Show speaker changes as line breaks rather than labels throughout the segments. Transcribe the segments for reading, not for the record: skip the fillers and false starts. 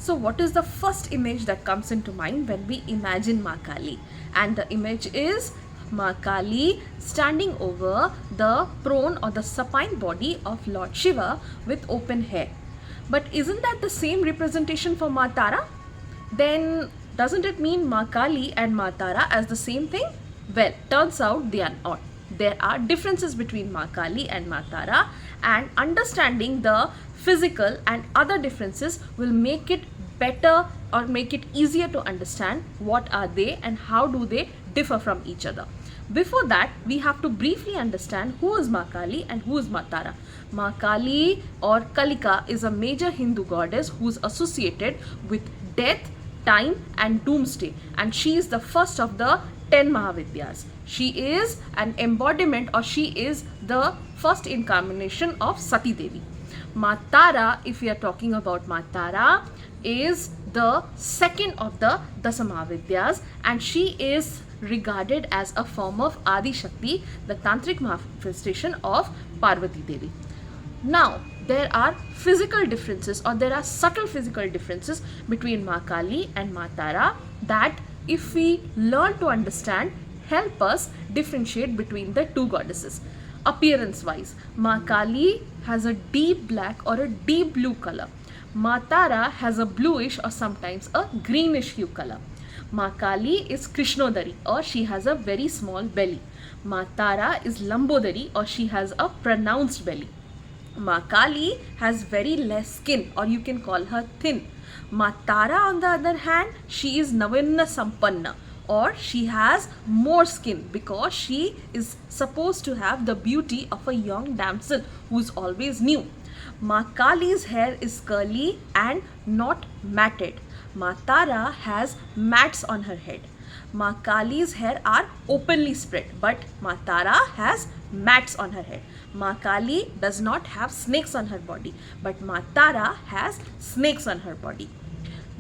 So what is the first image that comes into mind when we imagine maakali? And the image is maakali standing over the prone or the supine body of Lord Shiva with open hair. But isn't that the same representation for Maatara? Then doesn't it mean maakali and Maatara as the same thing? Well, turns out they are not. There are differences between maakali and Maatara, and understanding the physical and other differences will make it better or make it easier to understand what are they and how do they differ from each other. Before that, we have to briefly understand who is Maakali and who is Maatara. Maakali or Kalika is a major Hindu goddess who is associated with death, time and doomsday, and she is the first of the 10 Mahavidyas. She is an embodiment, or she is the first incarnation of Sati Devi. Maatara, if we are talking about Maatara, is the second of the Dasamavidyas, and she is regarded as a form of Adi Shakti, the tantric manifestation of Parvati Devi. Now, there are physical differences, or there are subtle physical differences between Maakali and Maatara that, if we learn to understand, help us differentiate between the two goddesses. Appearance wise, Maakali has a deep black or a deep blue color. Maatara has a bluish or sometimes a greenish hue color. Maakali is Krishnodari, or she has a very small belly. Maatara is Lambodari, or she has a pronounced belly. Maakali has very less skin, or you can call her thin. Maatara, on the other hand, she is Navinna Sampanna, or she has more skin because she is supposed to have the beauty of a young damsel who is always new. Maakali's hair is curly and not matted. Maatara has mats on her head. Maakali's hair are openly spread, but Maatara has mats on her head. Maakali does not have snakes on her body, but Maatara has snakes on her body.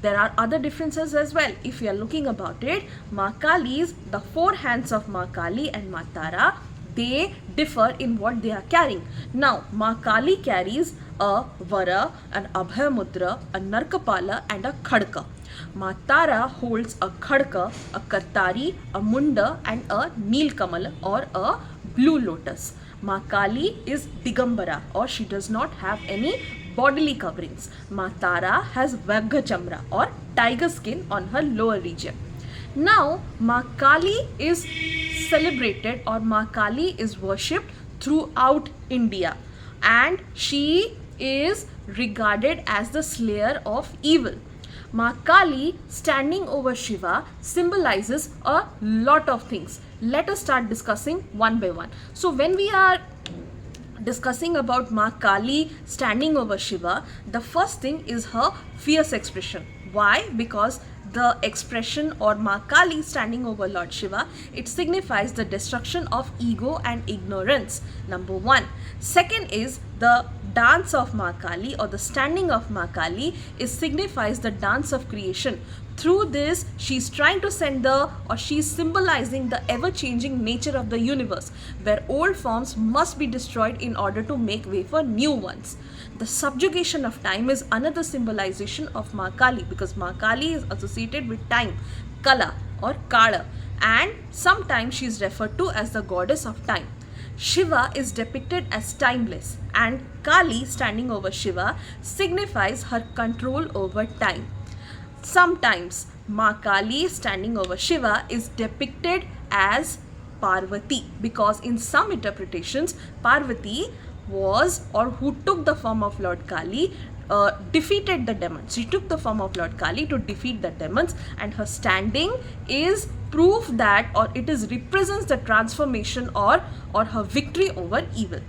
There are other differences as well. If you are looking about it, Maakali's, the four hands of Maakali and Maatara, they differ in what they are carrying. Now, Maakali carries a Vara, an Abhay Mudra, a Narkapala and a Khadka. Maatara holds a Khadka, a Kartari, a Munda and a Nilkamal or a blue lotus. Maakali is Digambara, or she does not have any bodily coverings. Maatara has Vaghachamra or tiger skin on her lower region. Now, Maakali is celebrated, or Maakali is worshipped throughout India, and she is regarded as the slayer of evil. Maakali standing over Shiva symbolizes a lot of things. Let us start discussing one by one. So when we are discussing about Maakali standing over Shiva, the first thing is her fierce expression. Why? Because the expression, or Maakali standing over Lord Shiva, it signifies the destruction of ego and ignorance. Number one. Second is the dance of Maakali, or the standing of Maakali, is signifies the dance of creation. Through this, she's trying to send the, or she's symbolizing the ever-changing nature of the universe, where old forms must be destroyed in order to make way for new ones. The subjugation of time is another symbolization of Maakali, because Maakali is associated with time, Kala or Kala, and sometimes she is referred to as the goddess of time. Shiva is depicted as timeless, and Kali standing over Shiva signifies her control over time. Sometimes Maakali standing over Shiva is depicted as Parvati, because in some interpretations Parvati was, or who took the form of Lord Kali, defeated the demons. She took the form of Lord Kali to defeat the demons, and her standing is proof that, or it is represents the transformation or her victory over evil.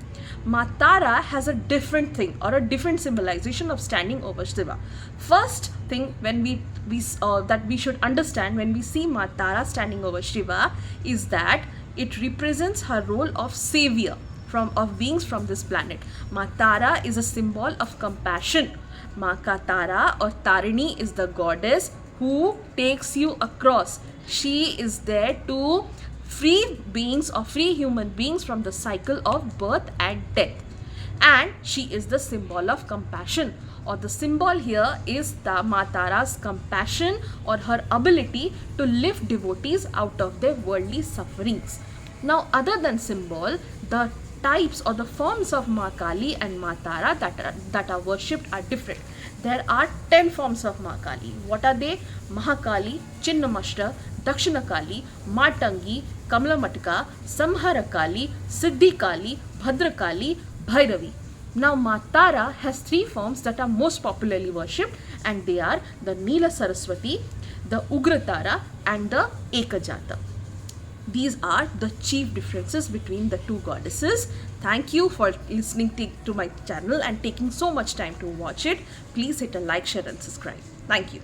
Maatara has a different thing, or a different symbolization of standing over Shiva. First thing when that we should understand when we see Maatara standing over Shiva is that it represents her role of savior of beings from this planet. Maatara is a symbol of compassion. Makatara or Tarini is the goddess who takes you across. She is there to free beings, or free human beings, from the cycle of birth and death. And she is the symbol of compassion. or the symbol here is the Matara's compassion or her ability to lift devotees out of their worldly sufferings. Now, other than symbol, the types or the forms of maakali and matara that are worshipped are different. There are 10 forms of maakali. What are they? Mahakali, Chinnamashta, Dakshinakali, Matangi, Kamlamatka, Samharakali, Siddhikali, Bhadrakali, Bhairavi. Now, Matara has 3 forms that are most popularly worshipped, and they are the Neela Saraswati, the Ugratara, and the Ekajata. These are the chief differences between the two goddesses. Thank you for listening to my channel and taking so much time to watch it. Please hit a like, share and subscribe. Thank you.